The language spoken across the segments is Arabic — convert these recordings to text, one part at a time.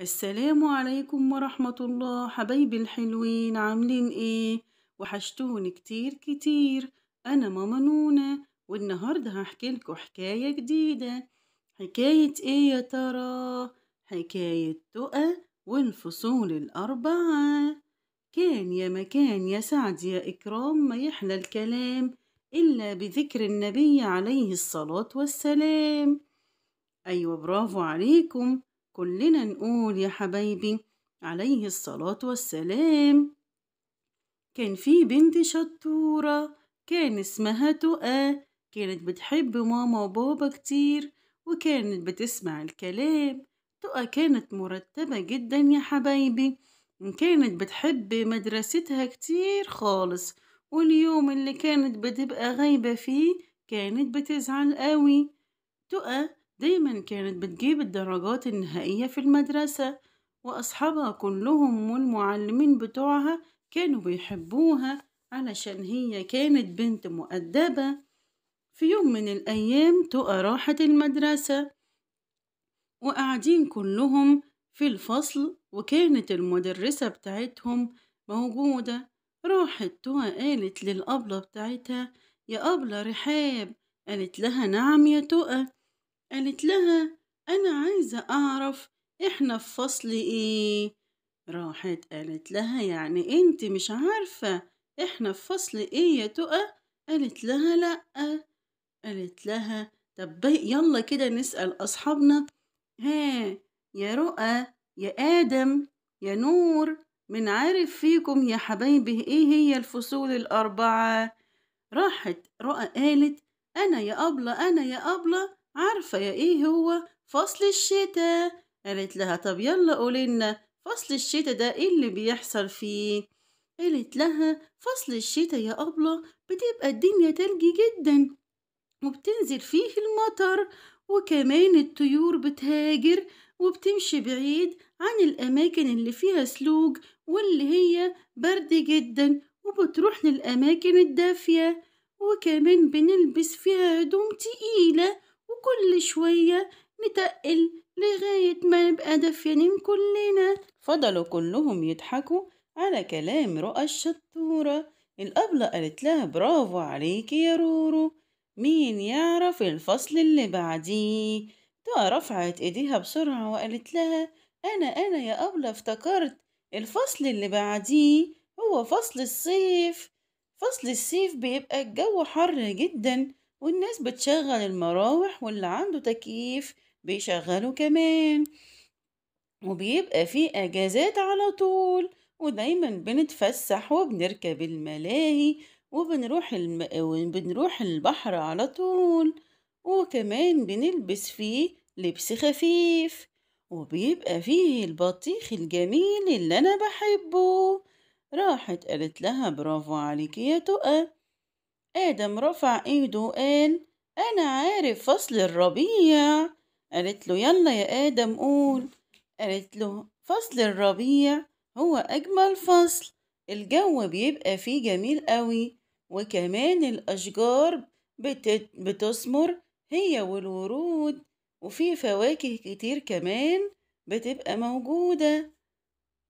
السلام عليكم ورحمة الله حبايبي الحلوين، عاملين ايه؟ وحشتوني كتير كتير. انا ماما نونا، والنهاردة هحكي لكم حكاية جديدة. حكاية ايه يا ترى؟ حكاية تقى والفصول الأربعة. كان يا مكان يا سعد يا إكرام، ما يحلى الكلام إلا بذكر النبي عليه الصلاة والسلام. أيوة، برافو عليكم. كلنا نقول يا حبايبي عليه الصلاة والسلام. كان في بنت شطورة، كان اسمها تقى. كانت بتحب ماما وبابا كتير، وكانت بتسمع الكلام. تقى كانت مرتبة جدا يا حبايبي، وكانت بتحب مدرستها كتير خالص. واليوم اللي كانت بتبقى غايبة فيه كانت بتزعل قوي. تقى دايما كانت بتجيب الدرجات النهائية في المدرسة، وأصحابها كلهم والمعلمين بتوعها كانوا بيحبوها علشان هي كانت بنت مؤدبة. في يوم من الأيام تقى راحت المدرسة، وقاعدين كلهم في الفصل، وكانت المدرسة بتاعتهم موجودة. راحت تقى قالت للأبلة بتاعتها: يا أبلة رحاب. قالت لها: نعم يا تقى. قالت لها: أنا عايزة أعرف إحنا في فصل إيه؟ راحت قالت لها: يعني أنت مش عارفة إحنا في فصل إيه يا تقى؟ قالت لها: لأ. قالت لها: طب يلا كده نسأل أصحابنا. ها، يا رؤى، يا آدم، يا نور، من عارف فيكم يا حبايبي إيه هي الفصول الأربعة؟ راحت رؤى قالت: أنا يا أبلة، أنا يا أبلة عارفة يا إيه هو فصل الشتاء. قالت لها: طب يلا قوليلنا فصل الشتاء ده إيه اللي بيحصل فيه؟ قالت لها: فصل الشتاء يا أبلة بتبقى الدنيا تلجي جدا، وبتنزل فيه المطر، وكمان الطيور بتهاجر وبتمشي بعيد عن الأماكن اللي فيها سلوج واللي هي برد جدا، وبتروح للأماكن الدافية. وكمان بنلبس فيها هدوم تقيلة، وكل شوية نتقل لغاية ما نبقى دافيانين كلنا. فضلوا كلهم يضحكوا على كلام رؤى الشطورة. الأبلة قالت لها: برافو عليكي يا رورو، مين يعرف الفصل اللي بعديه؟ تقى رفعت ايديها بسرعة وقالت لها: أنا يا أبلة افتكرت الفصل اللي بعديه هو فصل الصيف. فصل الصيف بيبقى الجو حر جدا، والناس بتشغل المراوح، واللي عنده تكييف بيشغله كمان، وبيبقى فيه أجازات على طول، ودايما بنتفسح وبنركب الملاهي، وبنروح البحر على طول، وكمان بنلبس فيه لبس خفيف، وبيبقى فيه البطيخ الجميل اللي أنا بحبه. راحت قالت لها: برافو عليكي يا تقى. آدم رفع ايده وقال: أنا عارف فصل الربيع. قالت له: يلا يا آدم قول. قالت له: فصل الربيع هو أجمل فصل، الجو بيبقى فيه جميل قوي، وكمان الأشجار بتثمر هي والورود، وفيه فواكه كتير كمان بتبقى موجودة.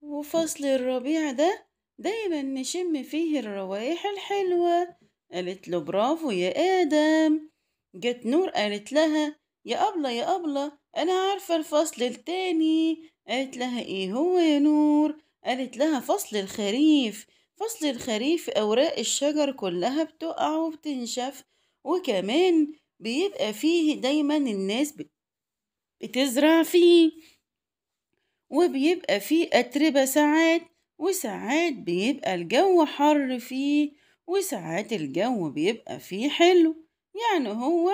وفصل الربيع ده دايما نشم فيه الروايح الحلوة. قالت له: برافو يا آدم. جت نور قالت لها: يا أبلة يا أبلة، أنا عارفة الفصل التاني. قالت لها: إيه هو يا نور؟ قالت لها: فصل الخريف. فصل الخريف أوراق الشجر كلها بتقع وبتنشف، وكمان بيبقى فيه دايما الناس بتزرع فيه، وبيبقى فيه أتربة ساعات، وساعات بيبقى الجو حر فيه، وساعات الجو بيبقى فيه حلو، يعني هو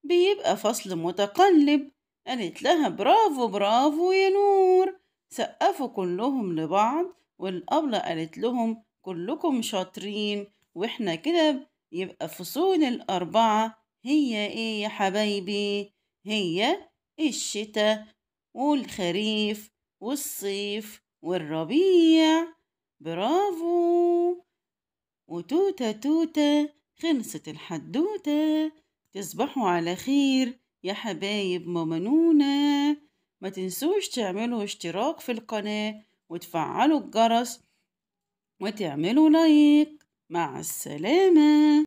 بيبقى فصل متقلب. قالت لها: برافو برافو يا نور. سقفوا كلهم لبعض، والأبلة قالت لهم: كلكم شاطرين، واحنا كده يبقى فصول الأربعة هي ايه يا حبايبي؟ هي الشتاء والخريف والصيف والربيع. برافو. وتوتة توتة، خلصت الحدوتة. تصبحوا على خير يا حبايب ماما نونا. ما تنسوش تعملوا اشتراك في القناة وتفعلوا الجرس وتعملوا لايك. مع السلامة.